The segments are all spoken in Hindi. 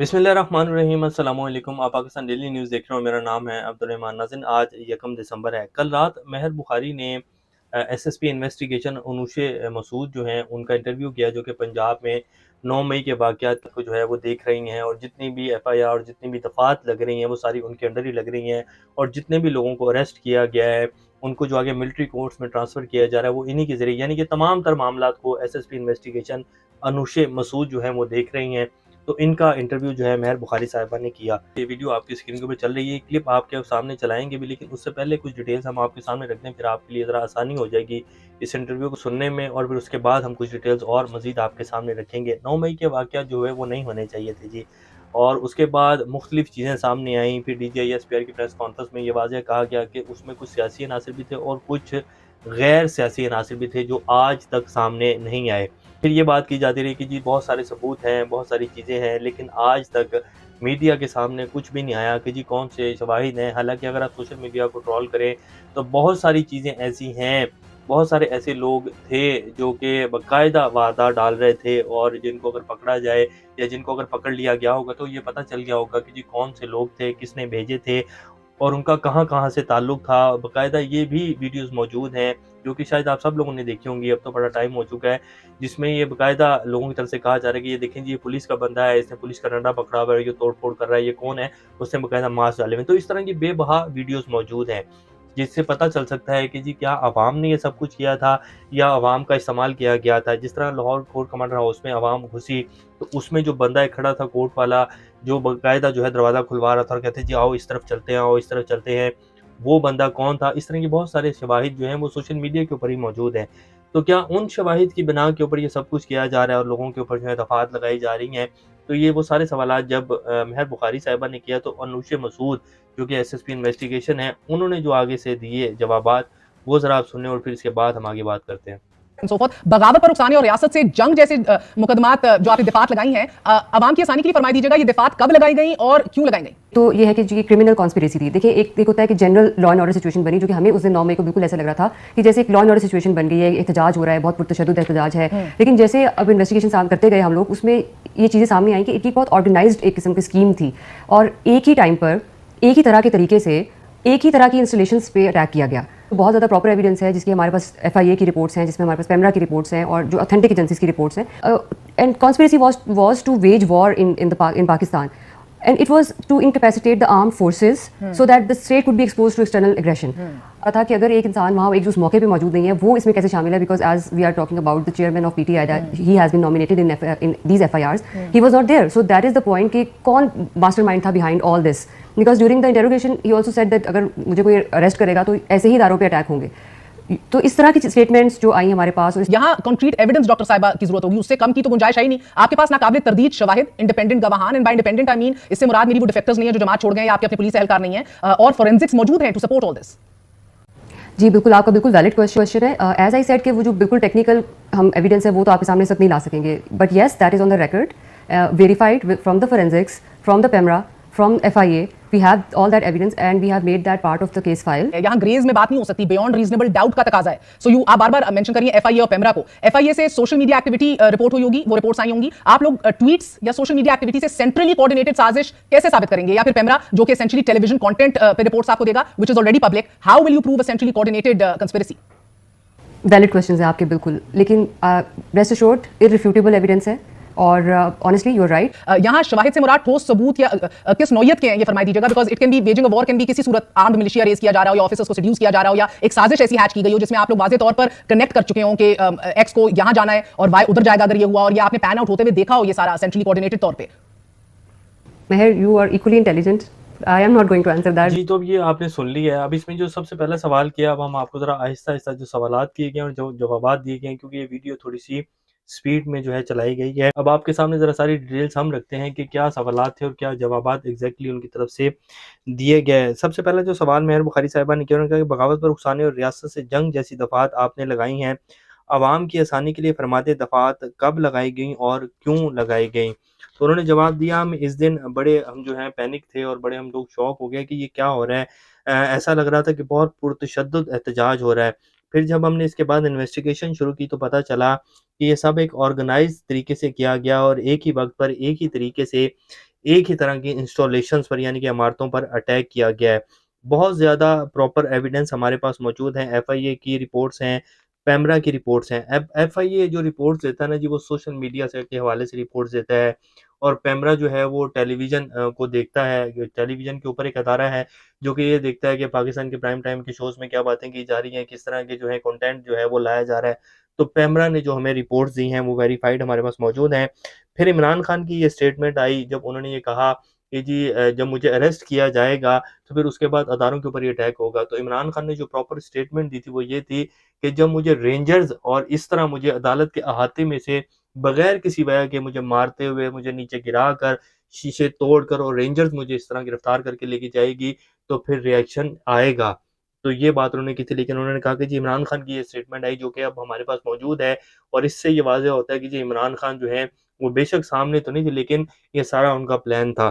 बिस्मिल्लाहिर्रहमानिर्रहीम अस्सलामुअलैकुम। आप पाकिस्तान डेली न्यूज़ देख रहे हो। मेरा नाम है अब्दुर्रहमान नाज़िन। आज 1 दिसंबर है। कल रात महर बुखारी ने एसएसपी इन्वेस्टिगेशन अनूशे मसूद जो हैं उनका इंटरव्यू किया, जो कि पंजाब में 9 मई के वाक़यात को जो है वो देख रही हैं, और जितनी भी एफआईआर और जितनी भी दफ़ात लग रही हैं वो सारी उनके अंडर ही लग रही हैं, और जितने भी लोगों को अरेस्ट किया गया है उनको जो आगे मिलिट्री कोर्ट्स में ट्रांसफ़र किया जा रहा है वो इन्हीं के ज़रिए, यानी कि तमाम तर मामलात को एसएसपी इन्वेस्टिगेशन अनुशे मसूद जो हैं वो देख रही हैं। तो इनका इंटरव्यू जो है महर बुखारी साहिबा ने किया। ये वीडियो आपकी स्क्रीन के ऊपर चल रही है, क्लिप आपके सामने चलाएँगे भी, लेकिन उससे पहले कुछ डिटेल्स हम आपके सामने रख दें, फिर आपके लिए ज़रा आसानी हो जाएगी इस इंटरव्यू को सुनने में, और फिर उसके बाद हम कुछ डिटेल्स और मज़ीद आपके सामने रखेंगे। 9 मई के वाक़यात जो है वो नहीं होने चाहिए थे जी, और उसके बाद मुख्तलिफ चीज़ें सामने आईं। फिर डीजीआई एसपीआर की प्रेस कॉन्फ्रेंस में ये वाज़ेह कहा गया कि उसमें कुछ सियासी अनासर भी थे और कुछ गैर सियासी अनासर भी थे जो आज तक सामने नहीं आए। फिर ये बात की जाती रही कि जी बहुत सारे सबूत हैं, बहुत सारी चीज़ें हैं, लेकिन आज तक मीडिया के सामने कुछ भी नहीं आया कि जी कौन से शवाहिद हैं। हालाँकि अगर आप सोशल मीडिया को ट्रोल करें तो बहुत सारी चीज़ें ऐसी हैं, बहुत सारे ऐसे लोग थे जो कि बाकायदा वादा डाल रहे थे, और जिनको अगर पकड़ा जाए या जिनको अगर पकड़ लिया गया होगा तो ये पता चल गया होगा कि जी कौन से लोग थे, किसने भेजे थे और उनका कहाँ-कहाँ से ताल्लुक था। बाकायदा ये भी वीडियोज़ मौजूद हैं, जो कि शायद आप सब लोगों ने देखी होंगी, अब तो बड़ा टाइम हो चुका है, जिसमें ये बाकायदा लोगों की तरफ से कहा जा रहा है कि ये देखें जी, ये पुलिस का बंदा है, इसने पुलिस का डंडा पकड़ा हुआ है, ये तोड़-फोड़ कर रहा है, ये कौन है? उसने बाकायदा मास्क डाले हुए हैं। तो इस तरह की बेबहा वीडियोज़ मौजूद हैं, जिससे पता चल सकता है कि जी क्या अवाम ने ये सब कुछ किया था या अवाम का इस्तेमाल किया गया था। जिस तरह लाहौर कोर्ट कमांडर हाउस में अवाम घुसी, तो उसमें जो बंदा एक खड़ा था कोर्ट वाला, जो बाकायदा जो है दरवाज़ा खुलवा रहा था और कहते जी आओ इस तरफ चलते हैं, आओ इस तरफ चलते हैं, वो बंदा कौन था? इस तरह के बहुत सारे शवाहिद जो हैं वो सोशल मीडिया के ऊपर ही मौजूद हैं। तो क्या उन शवाहिद की बिना के ऊपर ये सब कुछ किया जा रहा है और लोगों के ऊपर जो है दफ़ात लगाई जा रही हैं? तो ये वो सारे सवालात जब महर बुखारी साहिबा ने किया, तो अनुशे मसूद जो कि एसएसपी इन्वेस्टिगेशन है, उन्होंने जो आगे से दिए जवाबात, वो ज़रा आप सुनें और फिर इसके बाद हम आगे बात करते हैं। सो फोर्थ। बगावत पर उकसाने और रियासत से जंग जैसे मुकदमात जो आपने दिफात लगाई हैं, अवाम की आसानी के लिए फरमाई दीजिएगा, ये दिफात कब लगाई गई और क्यों लगाई गई? तो ये है कि जी क्रिमिनल कॉन्स्पिरेसी थी। देखिए, एक होता है कि general law and order situation बनी, जो कि हमें उस दिन 9 मई को बिल्कुल ऐसा लग रहा था कि जैसे एक लॉ एंड ऑर्डर सिचुएशन बन गई है, एहतजाज हो रहा है, बहुत पुरतशद्दुद एहतजाज है। लेकिन जैसे अब इन्वेस्टिगेशन करते गए हम लोग, उसमें ये चीज़ें सामने आई कि एक बहुत ऑर्गेनाइज्ड एक किस्म की स्कीम थी, और एक ही टाइम पर एक ही तरह के तरीके से एक ही तरह की इंस्टॉलेशंस पे अटैक किया गया। तो बहुत ज़्यादा प्रॉपर एविडेंस है, जिसकी हमारे पास एफआईए की रिपोर्ट्स हैं, जिसमें हमारे पास पेमरा की रिपोर्ट्स हैं, और जो ऑथेंटिक एजेंसीज की रिपोर्ट्स हैं। And conspiracy was to wage war in Pakistan, and it was to incapacitate the armed forces so that the state could be exposed to external aggression. था कि अगर एक इंसान वहाँ एक उस मौके पे मौजूद नहीं है, वो इसमें कैसे शामिल है? Because as we are talking about the chairman of PTI, that he has been nominated in these FIRs, he was not there. So that is the point कि कौन मास्टरमाइंड था behind all this, because during the interrogation he also said that अगर मुझे कोई अरेस्ट करेगा तो ऐसे ही इदारों पे अटैक होंगे। तो इस तरह की स्टेटमेंट्स जो आई हमारे पास, और यहाँ कॉन्क्रीट एविडेंस डॉक्टर साहिबा की जरूरत होगी, उससे कम की तो गुंजाइश है ही नहीं। आपके पास नाकाबिल तरदीद शवाहिद, इंडिपेंडेंट गवाहान, and by independent I mean इससे मुराद मेरी वो डिफेक्टर्स नहीं है जो जमात छोड़ गए या आपके अपने पुलिस एहलकार नहीं है, और फोरेंसिक्स मौजूद हैं टू सपोर्ट ऑल दिस। जी बिल्कुल, आपका बिल्कुल वैलिड क्वेश्चन है। एज आई सेड कि वो जो बिल्कुल टेक्निकल हम एविडेंस है वो तो आपके सामने तक नहीं ला सकेंगे, but yes that is on the record, verified from the forensics, from the PEMRA, from FIA. We have all that evidence and we have made that part of the case file. यहाँ ग्रेज में बात नहीं हो सकती, बियॉन्ड रीजनेबल डाउट का तकाजा है। सो यू आप बार-बार मेंशन करिए एफआईए और पेमरा को। एफआईए से सोशल मीडिया एक्टिविटी रिपोर्ट हुई होगी, वो रिपोर्ट्स आई होंगी। आप लोग ट्वीट्स या सोशल मीडिया एक्टिविटी से सेंट्रली कोऑर्डिनेटेड साजिश कैसे साबित करेंगे? या फिर पेमरा जो कि एसेंशियली टेलीविजन कंटेंट पे रिपोर्ट्स आपको देगा, which is already public, how will you prove a centrally coordinated conspiracy? Valid question है आपके बिल्कुल, लेकिन रेस्ट अश्योर्ड इररिफ्यूटेबल एविडेंस है, और ऑनेस्टली यू आर राइट। यहाँ शवाहिद से मुराद ठोस सबूत या किस नौयत के हैं ये फरमाई दीजिएगा, because it can be waging a war, can be किसी सूरत आर्म्ड मिलिशिया रेज किया जा रहा हो, या ऑफिसर्स को सेड्यूस किया जा रहा हो, या एक साजिश ऐसी हैच की गई हो जिसमें आप लोग वाज़ेह तौर पर कनेक्ट कर चुके हो कि एक्स को यहाँ जाना है और वाई उधर जाएगा अगर ये हुआ, और ये आपने पैन आउट होते हुए देखा हो ये सारा सेंट्रली कोऑर्डिनेटेड तौर पे। Meher, you are equally intelligent, I am not going to answer that. जी, तो अब ये आपने सुन लिया है। अब इसमें जो सबसे पहला सवाल किया, अब हम आपको ज़रा आहिस्ता-आहिस्ता जो सवालात किए गए हैं और जो जवाबात दिए गए हैं, क्योंकि ये वीडियो थोड़ी-सी स्पीड में जो है चलाई गई है। अब आपके सामने ज़रा सारी डिटेल्स हम रखते हैं कि क्या सवालात थे और क्या जवाबात एग्ज़ैक्टली उनकी तरफ से दिए गए हैं। सबसे पहला जो सवाल महर बुखारी साहिबा ने किया, उन्होंने कहा कि बगावत पर उकसाने और रियासत से जंग जैसी दफ़ात आपने लगाई हैं। अवाम की आसानी के लिए फरमाते दफ़ात कब लगाई गईं और क्यों लगाई गईं? तो उन्होंने जवाब दिया, हम इस दिन बड़े हम जो हैं पैनिक थे और बड़े हम लोग शॉक हो गए कि ये क्या हो रहा है। ऐसा लग रहा था कि बहुत पुरतशद्दुद एहतजाज हो रहा है। फिर जब हमने इसके बाद इन्वेस्टिगेशन शुरू की तो पता चला कि ये सब एक ऑर्गेनाइज़ तरीके से किया गया और एक ही वक़्त पर एक ही तरीके से एक ही तरह की इंस्टॉलेशंस पर यानी कि इमारतों पर अटैक किया गया है। बहुत ज़्यादा प्रॉपर एविडेंस हमारे पास मौजूद हैं, एफआईए की रिपोर्ट्स हैं, पैमरा की रिपोर्ट्स हैं। एफआईए जो रिपोर्ट्स देता है ना जी, वो सोशल मीडिया से के हवाले से रिपोर्ट्स देता है, और पैमरा जो है वो टेलीविज़न को देखता है। टेलीविज़न के ऊपर एक अदारा है जो कि ये देखता है कि पाकिस्तान के प्राइम टाइम के शोज़ में क्या बातें की जा रही हैं, किस तरह के जो है कंटेंट जो है वो लाया जा रहा है। तो पैमरा ने जो हमें रिपोर्ट्स दी हैं वो वेरीफाइड हमारे पास मौजूद हैं। फिर इमरान खान की ये स्टेटमेंट आई जब उन्होंने ये कहा कि जी जब मुझे अरेस्ट किया जाएगा तो फिर उसके बाद अदारों के ऊपर ये अटैक होगा। तो इमरान खान ने जो प्रॉपर स्टेटमेंट दी थी वो ये थी कि जब मुझे रेंजर्स और इस तरह मुझे अदालत के अहाते में से बगैर किसी वजह के मुझे मारते हुए, मुझे नीचे गिराकर, शीशे तोड़कर और रेंजर्स मुझे इस तरह गिरफ्तार करके लेके जाएगी तो फिर रिएक्शन आएगा। तो ये बात उन्होंने की थी, लेकिन उन्होंने कहा कि जी इमरान खान की ये स्टेटमेंट आई जो कि अब हमारे पास मौजूद है, और इससे ये वाज़ेह होता है कि जी इमरान खान जो हैं वो बेशक सामने तो नहीं थे, लेकिन ये सारा उनका प्लान था।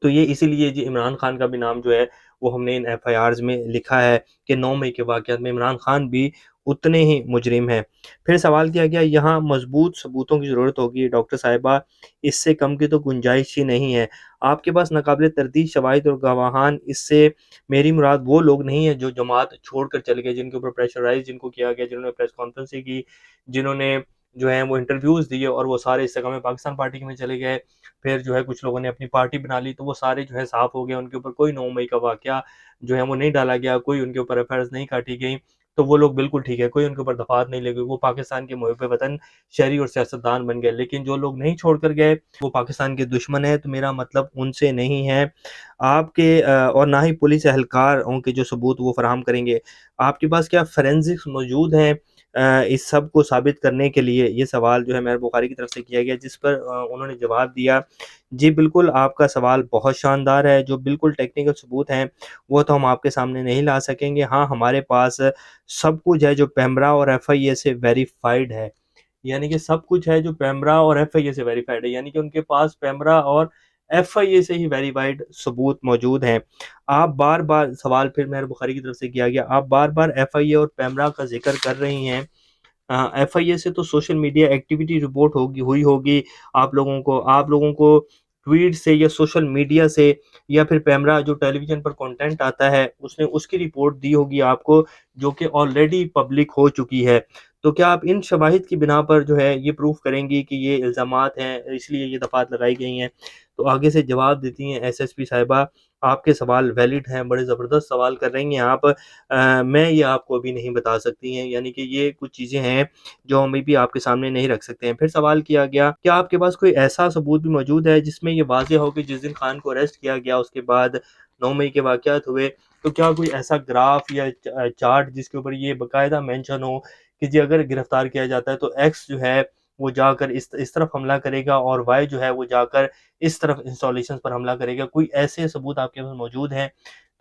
तो ये इसीलिए जी इमरान खान का भी नाम जो है वो हमने इन एफआईआर्स में लिखा है कि 9 मई के वाक़यात में इमरान खान भी उतने ही मुजरिम हैं। फिर सवाल किया गया, यहाँ मज़बूत सबूतों की ज़रूरत होगी डॉक्टर साहिबा, इससे कम की तो गुंजाइश ही नहीं है। आपके पास नाकाबिले तर्दीद शवाहिद और गवाहान, इससे मेरी मुराद वो लोग नहीं है जो जमात छोड़कर चले गए, जिनके ऊपर प्रेशराइज़ जिनको किया गया, जिन्होंने प्रेस कॉन्फ्रेंसें की, जिन्होंने जो है वो इंटरव्यूज़ दिए और वो सारे इस्तेकाम पाकिस्तान पार्टी में चले गए। फिर जो है कुछ लोगों ने अपनी पार्टी बना ली, तो वो सारे जो है साफ़ हो गए, उनके ऊपर कोई 9 मई का वाक़या जो है वो नहीं डाला गया, कोई उनके ऊपर एफआईआर्स नहीं काटी गई, तो वो लोग बिल्कुल ठीक है, कोई उनके ऊपर दफ़ात नहीं लगी, वो पाकिस्तान के मुहिब वतन, शहरी और सियासतदान बन गए। लेकिन जो लोग नहीं छोड़ कर गए, वो पाकिस्तान के दुश्मन हैं, तो मेरा मतलब उनसे नहीं है। आपके और ना ही पुलिस एहलकारों के जो सबूत वो फ़राहम करेंगे। आपके पास क्या फोरेंसिक्स मौजूद हैं इस सब को साबित करने के लिए? ये सवाल जो है मेहर बुखारी की तरफ से किया गया, जिस पर उन्होंने जवाब दिया, जी बिल्कुल, आपका सवाल बहुत शानदार है, जो बिल्कुल टेक्निकल सबूत हैं, वो तो हम आपके सामने नहीं ला सकेंगे। हाँ, हमारे पास सब कुछ है जो पैमरा और एफआईए से वेरिफाइड है। यानी कि सब कुछ है जो पैमरा और एफआईए से वेरिफाइड है, यानी कि उनके पास पैमरा और एफआईए से ही वेरिफाइड सबूत मौजूद हैं। आप बार-बार सवाल फिर मेहर बुखारी की तरफ से किया गया, आप बार-बार एफआईए और पैमरा का ज़िक्र कर रही हैं। एफआईए से तो सोशल मीडिया एक्टिविटी रिपोर्ट होगी हुई होगी आप लोगों को ट्वीट से या सोशल मीडिया से, या फिर पैमरा जो टेलीविज़न पर कंटेंट आता है उसने उसकी रिपोर्ट दी होगी आपको, जो कि ऑलरेडी पब्लिक हो चुकी है। तो क्या आप इन शवाहिद की बिना पर जो है ये प्रूफ़ करेंगी कि ये इल्ज़ामात हैं, इसलिए ये दफ़ात लगाई गई हैं? तो आगे से जवाब देती हैं एसएसपी साहिबा, आपके सवाल वैलिड हैं, बड़े ज़बरदस्त सवाल कर रही हैं आप। मैं ये आपको अभी नहीं बता सकती हैं, यानी कि ये कुछ चीज़ें हैं जो हम अभी आपके सामने नहीं रख सकते हैं। फिर सवाल किया गया, क्या आपके पास कोई ऐसा सबूत भी मौजूद है जिसमें ये वाज़ेह हो कि जिस दिन खान को अरेस्ट किया गया उसके बाद 9 मई के वाक़यात हुए, तो क्या कोई ऐसा ग्राफ या चार्ट जिसके ऊपर ये बाकायदा मेंशन हो कि जी अगर गिरफ्तार किया जाता है तो एक्स जो है वो जाकर इस तरफ हमला करेगा और वाई जो है वो जाकर इस तरफ इंस्टॉलेशंस पर हमला करेगा। कोई ऐसे सबूत आपके पास मौजूद हैं?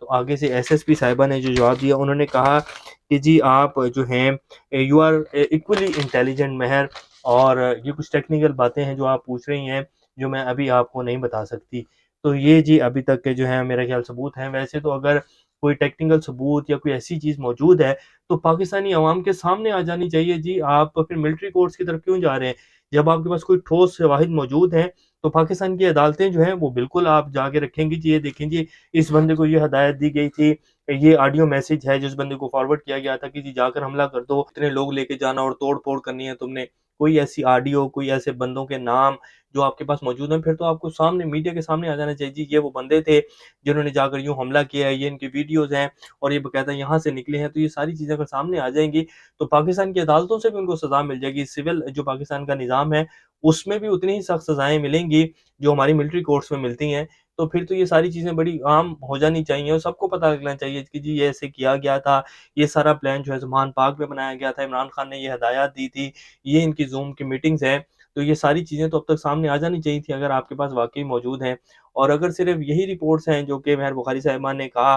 तो आगे से एसएसपी साहिबा ने जो जवाब दिया, उन्होंने कहा कि जी आप जो हैं यू आर इक्वली इंटेलिजेंट महर, और ये कुछ टेक्निकल बातें हैं जो आप पूछ रही हैं, जो मैं अभी आपको नहीं बता सकती। तो ये जी अभी तक के जो हैं मेरा ख़्याल सबूत हैं। वैसे तो अगर कोई टेक्निकल सबूत या कोई ऐसी चीज़ मौजूद है, तो पाकिस्तानी अवाम के सामने आ जानी चाहिए जी, आप फिर मिलिट्री कोर्ट्स की तरफ क्यों जा रहे हैं? जब आपके पास कोई ठोस शवाहिद मौजूद हैं, तो पाकिस्तान की अदालतें जो हैं वो बिल्कुल आप जाके रखेंगी जी, ये देखें जी इस बंदे को ये हदायत दी गई थी, ये ऑडियो मैसेज है जिस बंदे को फॉरवर्ड किया गया था कि जी जाकर हमला कर दो, इतने लोग लेके जाना और तोड़-फोड़ करनी है तुमने। कोई ऐसी ऑडियो, कोई ऐसे बंदों के नाम जो आपके पास मौजूद हैं, फिर तो आपको सामने मीडिया के सामने आ जाना चाहिए जी, ये वो बंदे थे जिन्होंने जाकर यूँ हमला किया है, ये इनकी वीडियोज़ हैं और ये बाकायदा यहाँ से निकले हैं। तो ये सारी चीज़ें अगर सामने आ जाएँगी, तो पाकिस्तान की अदालतों से भी उनको सज़ा मिल जाएगी। सिविल जो पाकिस्तान का निज़ाम है, उसमें भी उतनी ही सख्त सज़ाएँ मिलेंगी जो हमारी मिलिट्री कोर्ट्स में मिलती हैं। तो फिर तो ये सारी चीज़ें बड़ी आम हो जानी चाहिए और सबको पता लगना चाहिए कि जी ये ऐसे किया गया था, ये सारा प्लान जो है ज़ुमान पार्क में बनाया गया था, इमरान खान ने ये हदायत दी थी, ये इनकी ज़ूम की मीटिंग्स हैं। तो ये सारी चीज़ें तो अब तक सामने आ जानी चाहिए थी अगर आपके पास वाक़ई मौजूद हैं। और अगर सिर्फ़ यही रिपोर्ट्स हैं जो कि मेहर बुखारी साहिबा ने कहा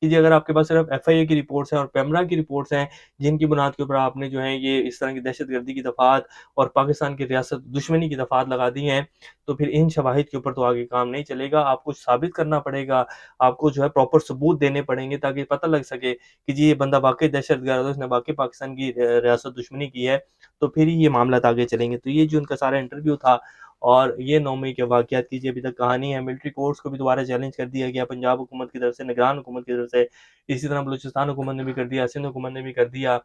कि जी अगर आपके पास सिर्फ़ एफआईए की रिपोर्ट्स हैं और पैमरा की रिपोर्ट्स हैं, जिनकी बुनियाद के ऊपर आपने जो है ये इस तरह की दहशतगर्दी की दफ़ात और पाकिस्तान की रियासत दुश्मनी की दफ़ात लगा दी हैं, तो फिर इन शवाहिद के ऊपर तो आगे काम नहीं चलेगा। आपको साबित करना पड़ेगा, आपको जो है प्रॉपर सबूत देने पड़ेंगे ताकि पता लग सके कि जी ये बंदा वाक़ई दहशतगर्द है, उसने वाक़ई पाकिस्तान की रियासत दुश्मनी की है, तो फिर ही ये मामलात आगे चलेंगे। तो ये जो उनका सारा इंटरव्यू था और ये 9 मई के वाक़यात की अभी तक कहानी है। मिलिट्री कोर्ट्स को भी दोबारा चैलेंज कर दिया गया पंजाब हुकूमत की तरफ से, निगरान हुकूमत की तरफ से, इसी तरह बलूचिस्तान हुकूमत ने भी कर दिया, सिंध हुकूमत ने भी कर दिया।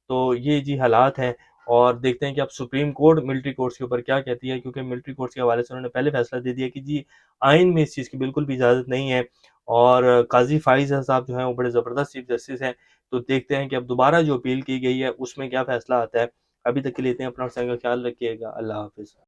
तो ये जी हालात हैं और देखते हैं कि अब सुप्रीम कोर्ट मिलिट्री कोर्ट्स के ऊपर क्या कहती है, क्योंकि मिलिट्री कोर्ट्स के हवाले से उन्होंने पहले फैसला दे दिया कि जी आइन में इस चीज़ की बिल्कुल भी इजाज़त नहीं है और काज़ी फ़ाइज़ साहब जो हैं वो बड़े ज़बरदस्त चीफ जस्टिस हैं। तो देखते हैं कि अब दोबारा जो अपील की गई है उसमें क्या फ़ैसला आता है। अभी तक के लिए इतना, अपना और का ख्याल रखिएगा। अल्लाह हाफ़िज़।